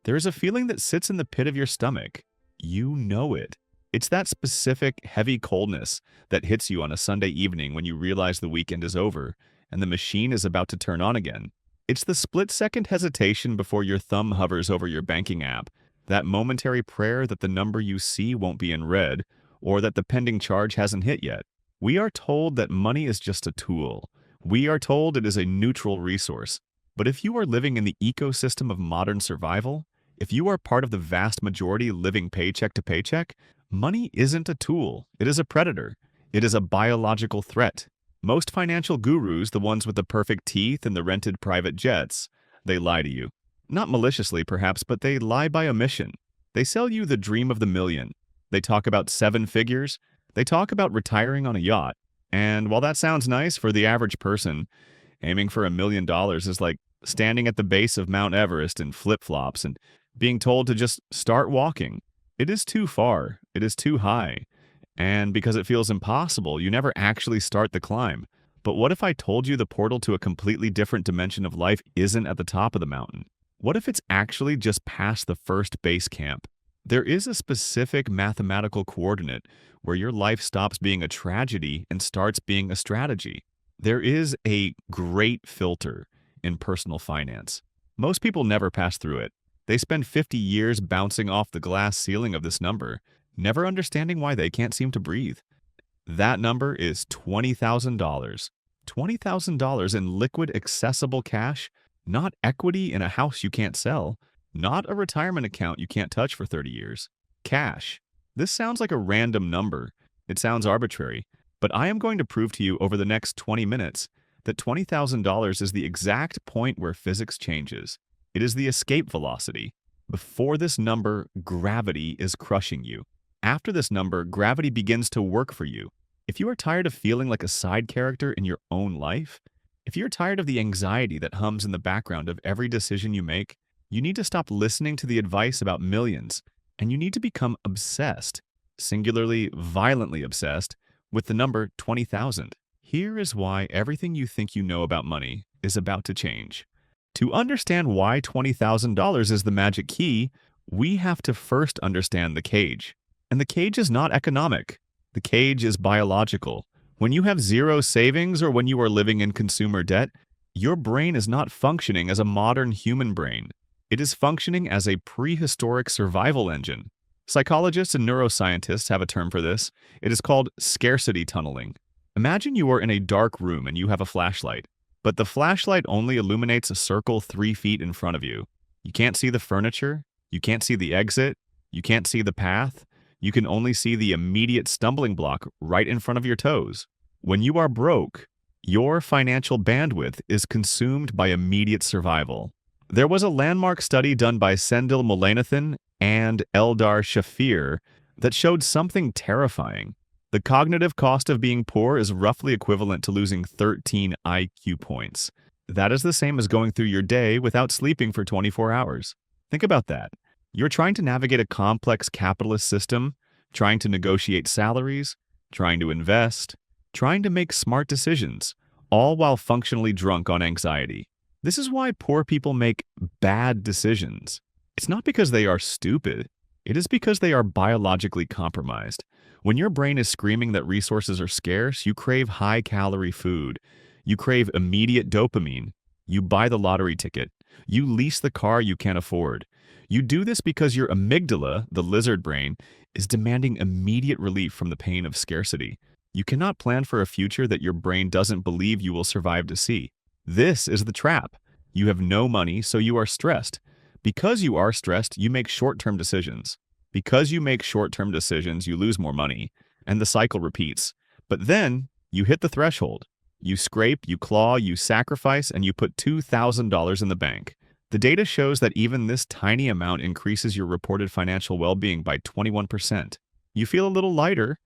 There is a feeling that sits in the pit of your stomach. You know it. It's that specific heavy coldness that hits you on a Sunday evening when you realize the weekend is over and the machine is about to turn on again. It's the split-second hesitation before your thumb hovers over your banking app, that momentary prayer that the number you see won't be in red or that the pending charge hasn't hit yet. We are told that money is just a tool. We are told it is a neutral resource. But if you are living in the ecosystem of modern survival, if you are part of the vast majority living paycheck to paycheck, money isn't a tool. It is a predator. It is a biological threat. Most financial gurus, the ones with the perfect teeth and the rented private jets, they lie to you. Not maliciously, perhaps, but they lie by omission. They sell you the dream of the million. They talk about seven figures. They talk about retiring on a yacht. And while that sounds nice for the average person, aiming for $1 million is like standing at the base of Mount Everest in flip-flops and being told to just start walking. It is too far. It is too high. And because it feels impossible, you never actually start the climb. But what if I told you the portal to a completely different dimension of life isn't at the top of the mountain? What if it's actually just past the first base camp? There is a specific mathematical coordinate where your life stops being a tragedy and starts being a strategy. There is a great filter in personal finance. Most people never pass through it. They spend 50 years bouncing off the glass ceiling of this number, never understanding why they can't seem to breathe. That number is $20,000. $20,000 in liquid, accessible cash, not equity in a house you can't sell, not a retirement account you can't touch for 30 years. Cash. This sounds like a random number. It sounds arbitrary. But I am going to prove to you over the next 20 minutes that $20,000 is the exact point where physics changes. It is the escape velocity. Before this number, gravity is crushing you. After this number, gravity begins to work for you. If you are tired of feeling like a side character in your own life, if you're tired of the anxiety that hums in the background of every decision you make, you need to stop listening to the advice about millions, and you need to become obsessed, singularly, violently obsessed, with the number 20,000. Here is why everything you think you know about money is about to change. To understand why $20,000 is the magic key, we have to first understand the cage. And the cage is not economic. The cage is biological. When you have zero savings or when you are living in consumer debt, your brain is not functioning as a modern human brain. It is functioning as a prehistoric survival engine. Psychologists and neuroscientists have a term for this. It is called scarcity tunneling. Imagine you are in a dark room and you have a flashlight, but the flashlight only illuminates a circle 3 feet in front of you. You can't see the furniture, you can't see the exit, you can't see the path, you can only see the immediate stumbling block right in front of your toes. When you are broke, your financial bandwidth is consumed by immediate survival. There was a landmark study done by Sendil Mullainathan and Eldar Shafir that showed something terrifying. The cognitive cost of being poor is roughly equivalent to losing 13 IQ points. That is the same as going through your day without sleeping for 24 hours. Think about that. You're trying to navigate a complex capitalist system, trying to negotiate salaries, trying to invest, trying to make smart decisions, all while functionally drunk on anxiety. This is why poor people make bad decisions. It's not because they are stupid. It is because they are biologically compromised. When your brain is screaming that resources are scarce, you crave high-calorie food. You crave immediate dopamine. You buy the lottery ticket. You lease the car you can't afford. You do this because your amygdala, the lizard brain, is demanding immediate relief from the pain of scarcity. You cannot plan for a future that your brain doesn't believe you will survive to see. This is the trap. You have no money, so you are stressed. Because you are stressed, you make short-term decisions. Because you make short-term decisions, you lose more money, and the cycle repeats. But then, you hit the threshold. You scrape, you claw, you sacrifice, and you put $2,000 in the bank. The data shows that even this tiny amount increases your reported financial well-being by 21%. You feel a little lighter,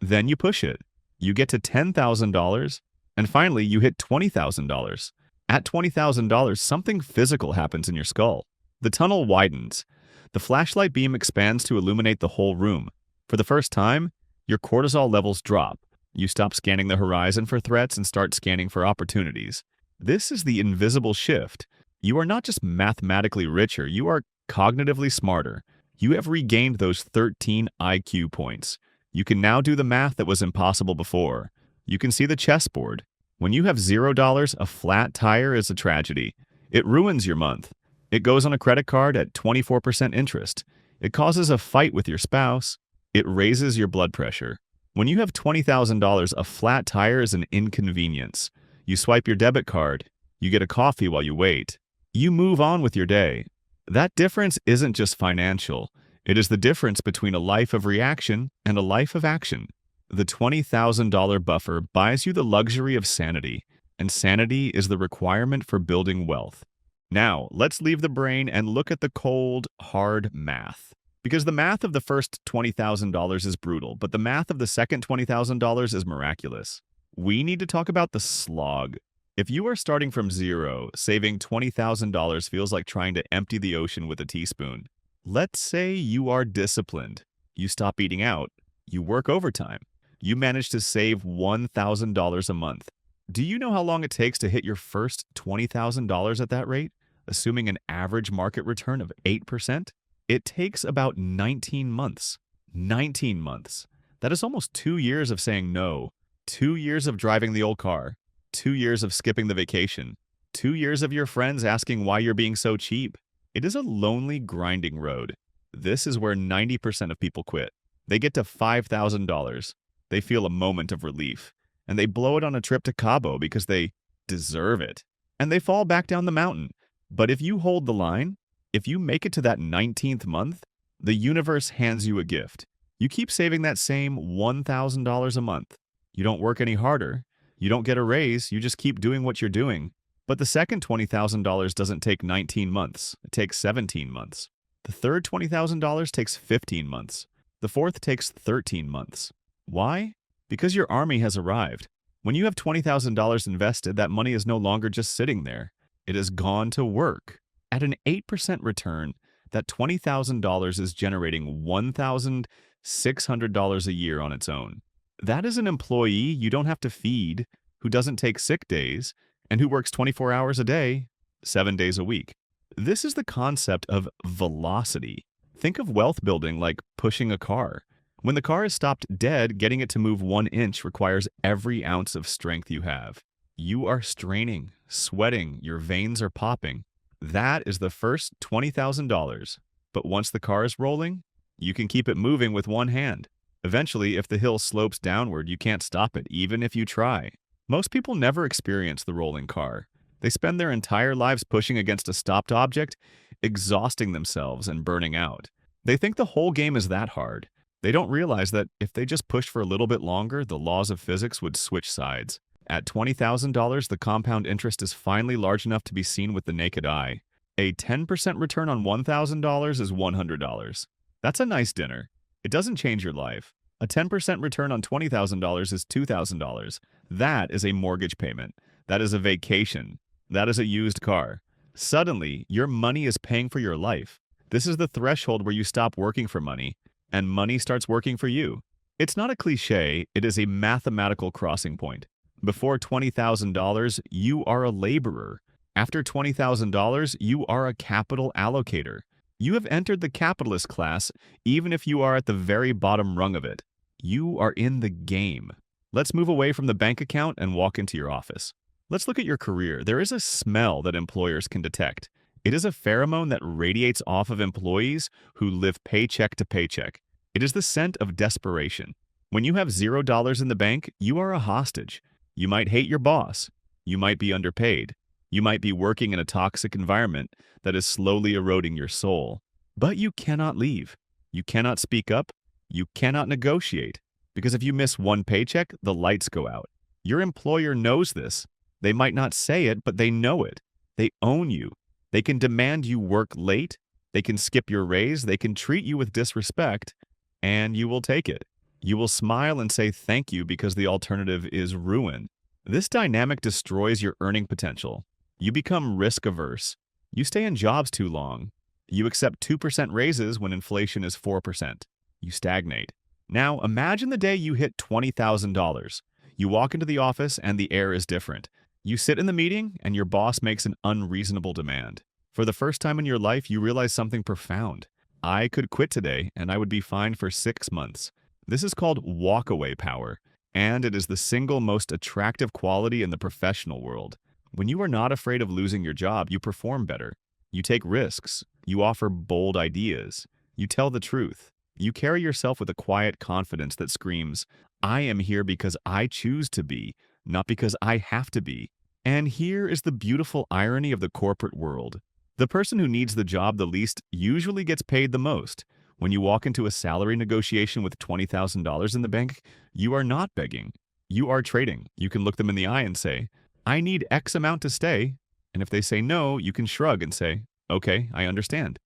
then you push it. You get to $10,000, and finally, you hit $20,000. At $20,000, something physical happens in your skull. The tunnel widens. The flashlight beam expands to illuminate the whole room. For the first time, your cortisol levels drop. You stop scanning the horizon for threats and start scanning for opportunities. This is the invisible shift. You are not just mathematically richer, you are cognitively smarter. You have regained those 13 IQ points. You can now do the math that was impossible before. You can see the chessboard. When you have $0, a flat tire is a tragedy. It ruins your month. It goes on a credit card at 24% interest. It causes a fight with your spouse. It raises your blood pressure. When you have $20,000, a flat tire is an inconvenience. You swipe your debit card. You get a coffee while you wait. You move on with your day. That difference isn't just financial. It is the difference between a life of reaction and a life of action. The $20,000 buffer buys you the luxury of sanity, and sanity is the requirement for building wealth. Now, let's leave the brain and look at the cold, hard math. Because the math of the first $20,000 is brutal, but the math of the second $20,000 is miraculous. We need to talk about the slog. If you are starting from zero, saving $20,000 feels like trying to empty the ocean with a teaspoon. Let's say you are disciplined. You stop eating out. You work overtime. You manage to save $1,000 a month. Do you know how long it takes to hit your first $20,000 at that rate, assuming an average market return of 8%? It takes about 19 months. 19 months. That is almost 2 years of saying no. 2 years of driving the old car. 2 years of skipping the vacation. 2 years of your friends asking why you're being so cheap. It is a lonely, grinding road. This is where 90% of people quit. They get to $5,000. They feel a moment of relief. And they blow it on a trip to Cabo because they deserve it. And they fall back down the mountain. But if you hold the line, if you make it to that 19th month, the universe hands you a gift. You keep saving that same $1,000 a month. You don't work any harder. You don't get a raise. You just keep doing what you're doing. But the second $20,000 doesn't take 19 months. It takes 17 months. The third $20,000 takes 15 months. The fourth takes 13 months. Why? Because your army has arrived. When you have $20,000 invested, that money is no longer just sitting there. It has gone to work. At an 8% return, that $20,000 is generating $1,600 a year on its own. That is an employee you don't have to feed, who doesn't take sick days, and who works 24 hours a day, 7 days a week. This is the concept of velocity. Think of wealth building like pushing a car. When the car is stopped dead, getting it to move 1 inch requires every ounce of strength you have. You are straining, sweating, your veins are popping. That is the first $20,000. But once the car is rolling, you can keep it moving with one hand. Eventually, if the hill slopes downward, you can't stop it, even if you try. Most people never experience the rolling car. They spend their entire lives pushing against a stopped object, exhausting themselves and burning out. They think the whole game is that hard. They don't realize that if they just pushed for a little bit longer, the laws of physics would switch sides. At $20,000, the compound interest is finally large enough to be seen with the naked eye. A 10% return on $1,000 is $100. That's a nice dinner. It doesn't change your life. A 10% return on $20,000 is $2,000. That is a mortgage payment. That is a vacation. That is a used car. Suddenly, your money is paying for your life. This is the threshold where you stop working for money, and money starts working for you. It's not a cliche, it is a mathematical crossing point. Before $20,000, you are a laborer. After $20,000, you are a capital allocator. You have entered the capitalist class, even if you are at the very bottom rung of it. You are in the game. Let's move away from the bank account and walk into your office. Let's look at your career. There is a smell that employers can detect. It is a pheromone that radiates off of employees who live paycheck to paycheck. It is the scent of desperation. When you have $0 in the bank, you are a hostage. You might hate your boss. You might be underpaid. You might be working in a toxic environment that is slowly eroding your soul. But you cannot leave. You cannot speak up. You cannot negotiate. Because if you miss one paycheck, the lights go out. Your employer knows this. They might not say it, but they know it. They own you. They can demand you work late. They can skip your raise. They can treat you with disrespect, and you will take it. You will smile and say thank you because the alternative is ruin. This dynamic destroys your earning potential. You become risk-averse. You stay in jobs too long. You accept 2% raises when inflation is 4%. You stagnate. Now, imagine the day you hit $20,000. You walk into the office and the air is different. You sit in the meeting and your boss makes an unreasonable demand. For the first time in your life, you realize something profound. I could quit today and I would be fine for 6 months. This is called walkaway power, and it is the single most attractive quality in the professional world. When you are not afraid of losing your job, you perform better. You take risks. You offer bold ideas. You tell the truth. You carry yourself with a quiet confidence that screams, I am here because I choose to be, not because I have to be. And here is the beautiful irony of the corporate world. The person who needs the job the least usually gets paid the most. When you walk into a salary negotiation with $20,000 in the bank, you are not begging. You are trading. You can look them in the eye and say, I need X amount to stay. And if they say no, you can shrug and say, okay, I understand.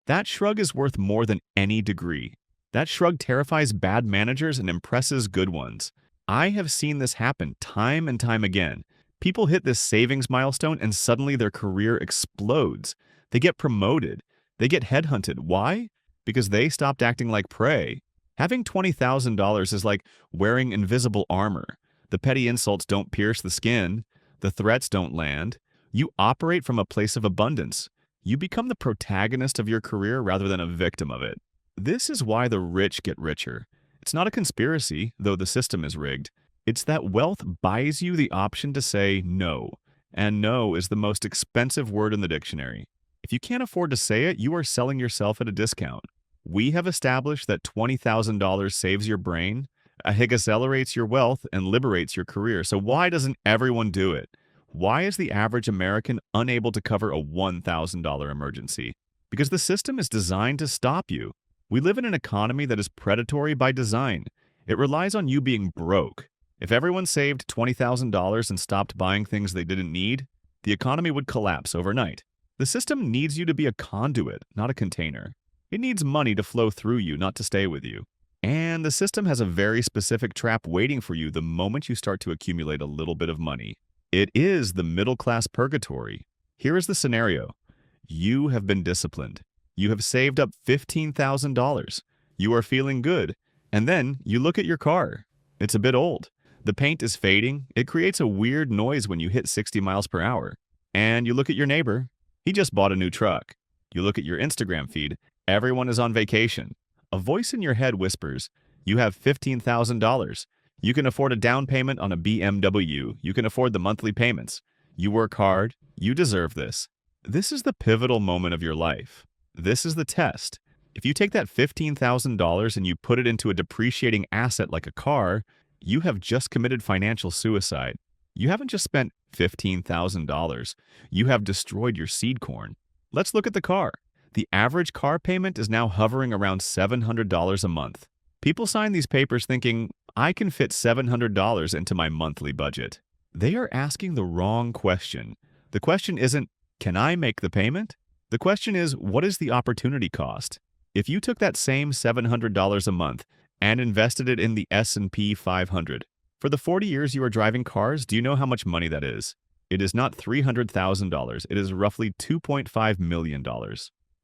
That shrug is worth more than any degree. That shrug terrifies bad managers and impresses good ones. I have seen this happen time and time again. People hit this savings milestone and suddenly their career explodes. They get promoted. They get headhunted. Why? Because they stopped acting like prey. Having $20,000 is like wearing invisible armor. The petty insults don't pierce the skin. The threats don't land. You operate from a place of abundance. You become the protagonist of your career rather than a victim of it. This is why the rich get richer. It's not a conspiracy, though the system is rigged. It's that wealth buys you the option to say no, and no is the most expensive word in the dictionary. If you can't afford to say it, you are selling yourself at a discount. We have established that $20,000 saves your brain, accelerates your wealth, and liberates your career. So why doesn't everyone do it? Why is the average American unable to cover a $1,000 emergency? Because the system is designed to stop you. We live in an economy that is predatory by design. It relies on you being broke. If everyone saved $20,000 and stopped buying things they didn't need, the economy would collapse overnight. The system needs you to be a conduit, not a container. It needs money to flow through you, not to stay with you. And the system has a very specific trap waiting for you the moment you start to accumulate a little bit of money. It is the middle-class purgatory. Here is the scenario. You have been disciplined. You have saved up $15,000. You are feeling good. And then you look at your car. It's a bit old. The paint is fading. It creates a weird noise when you hit 60 miles per hour. And you look at your neighbor. He just bought a new truck. You look at your Instagram feed. Everyone is on vacation. A voice in your head whispers, you have $15,000. You can afford a down payment on a BMW. You can afford the monthly payments. You work hard. You deserve this. This is the pivotal moment of your life. This is the test. If you take that $15,000 and you put it into a depreciating asset like a car, you have just committed financial suicide. You haven't just spent $15,000. You have destroyed your seed corn. Let's look at the car. The average car payment is now hovering around $700 a month. People sign these papers thinking, I can fit $700 into my monthly budget. They are asking the wrong question. The question isn't, can I make the payment? The question is, what is the opportunity cost? If you took that same $700 a month and invested it in the S&P 500, for the 40 years you are driving cars, do you know how much money that is? It is not $300,000. It is roughly $2.5 million.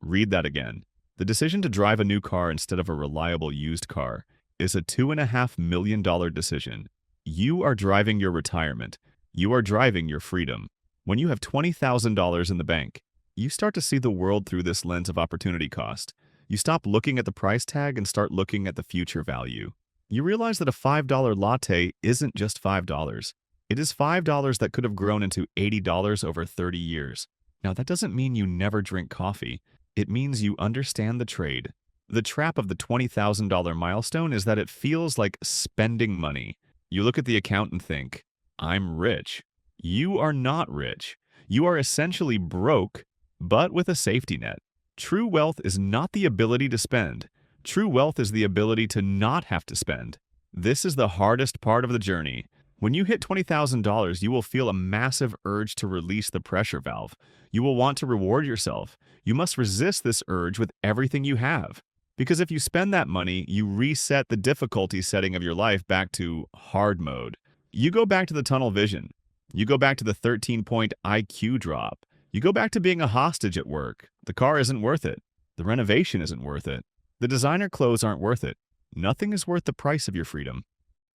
Read that again. The decision to drive a new car instead of a reliable used car is a $2.5 million decision. You are driving your retirement. You are driving your freedom. When you have $20,000 in the bank, you start to see the world through this lens of opportunity cost. You stop looking at the price tag and start looking at the future value. You realize that a $5 latte isn't just $5. It is $5 that could have grown into $80 over 30 years. Now, that doesn't mean you never drink coffee. It means you understand the trade. The trap of the $20,000 milestone is that it feels like spending money. You look at the account and think, I'm rich. You are not rich. You are essentially broke, but with a safety net. True wealth is not the ability to spend. True wealth is the ability to not have to spend. This is the hardest part of the journey. When you hit $20,000, you will feel a massive urge to release the pressure valve. You will want to reward yourself. You must resist this urge with everything you have. Because if you spend that money, you reset the difficulty setting of your life back to hard mode. You go back to the tunnel vision. You go back to the 13-point IQ drop. You go back to being a hostage at work. The car isn't worth it. The renovation isn't worth it. The designer clothes aren't worth it. Nothing is worth the price of your freedom.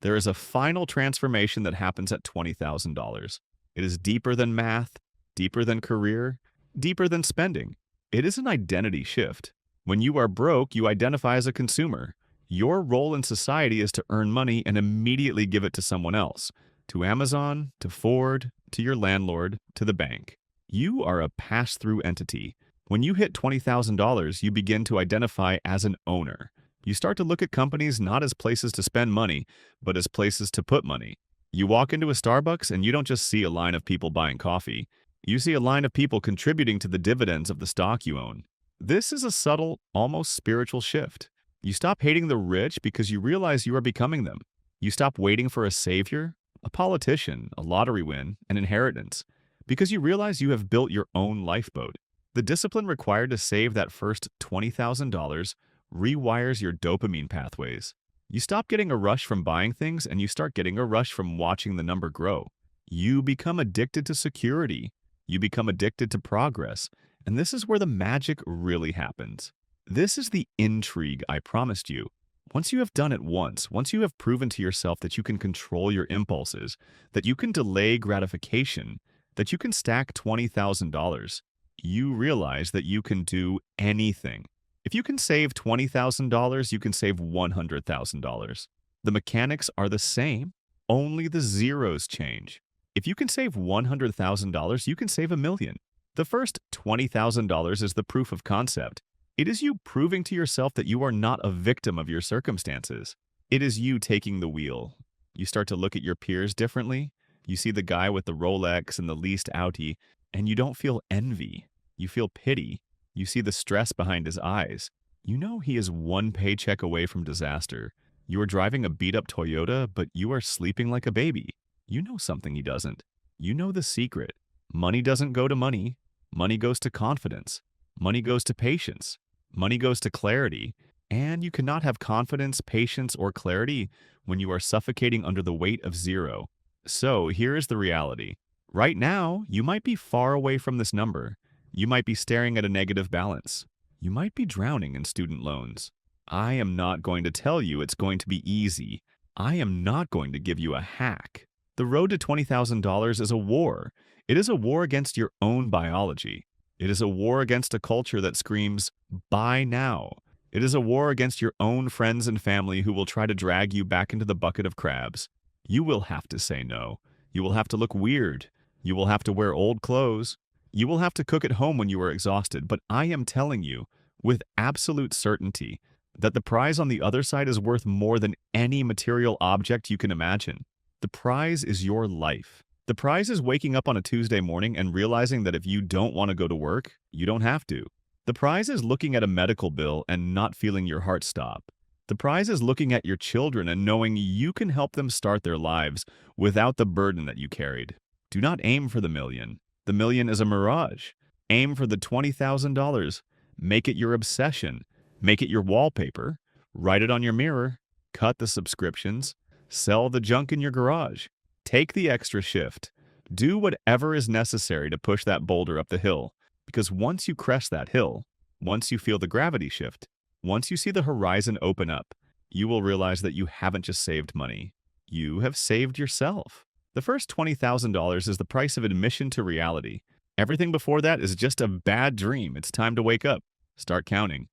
There is a final transformation that happens at $20,000. It is deeper than math, deeper than career, deeper than spending. It is an identity shift. When you are broke, you identify as a consumer. Your role in society is to earn money and immediately give it to someone else, to Amazon, to Ford, to your landlord, to the bank. You are a pass-through entity. When you hit $20,000, you begin to identify as an owner. You start to look at companies not as places to spend money, but as places to put money. You walk into a Starbucks and you don't just see a line of people buying coffee. You see a line of people contributing to the dividends of the stock you own. This is a subtle, almost spiritual shift. You stop hating the rich because you realize you are becoming them. You stop waiting for a savior, a politician, a lottery win, an inheritance, because you realize you have built your own lifeboat. The discipline required to save that first $20,000 rewires your dopamine pathways. You stop getting a rush from buying things and you start getting a rush from watching the number grow. You become addicted to security. You become addicted to progress. And this is where the magic really happens. This is the intrigue I promised you. Once you have done it once you have proven to yourself that you can control your impulses, that you can delay gratification, that you can stack $20,000, you realize that you can do anything. If you can save $20,000, you can save $100,000. The mechanics are the same, only the zeros change. If you can save $100,000, you can save $1,000,000. The first $20,000 is the proof of concept. It is you proving to yourself that you are not a victim of your circumstances. It is you taking the wheel. You start to look at your peers differently. You see the guy with the Rolex and the leased Audi, and you don't feel envy. You feel pity. You see the stress behind his eyes. You know he is one paycheck away from disaster. You are driving a beat-up Toyota, but you are sleeping like a baby. You know something he doesn't. You know the secret. Money doesn't go to money. Money goes to confidence. Money goes to patience. Money goes to clarity. And you cannot have confidence, patience, or clarity when you are suffocating under the weight of zero. So here is the reality. Right now, you might be far away from this number. You might be staring at a negative balance. You might be drowning in student loans. I am not going to tell you it's going to be easy. I am not going to give you a hack. The road to $20,000 is a war. It is a war against your own biology. It is a war against a culture that screams, buy now. It is a war against your own friends and family who will try to drag you back into the bucket of crabs. You will have to say no. You will have to look weird. You will have to wear old clothes. You will have to cook at home when you are exhausted. But I am telling you, with absolute certainty, that the prize on the other side is worth more than any material object you can imagine. The prize is your life. The prize is waking up on a Tuesday morning and realizing that if you don't want to go to work, you don't have to. The prize is looking at a medical bill and not feeling your heart stop. The prize is looking at your children and knowing you can help them start their lives without the burden that you carried. Do not aim for the million. The million is a mirage. Aim for the $20,000. Make it your obsession. Make it your wallpaper. Write it on your mirror. Cut the subscriptions. Sell the junk in your garage. Take the extra shift. Do whatever is necessary to push that boulder up the hill. Because once you crest that hill, once you feel the gravity shift, once you see the horizon open up, you will realize that you haven't just saved money. You have saved yourself. The first $20,000 is the price of admission to reality. Everything before that is just a bad dream. It's time to wake up. Start counting.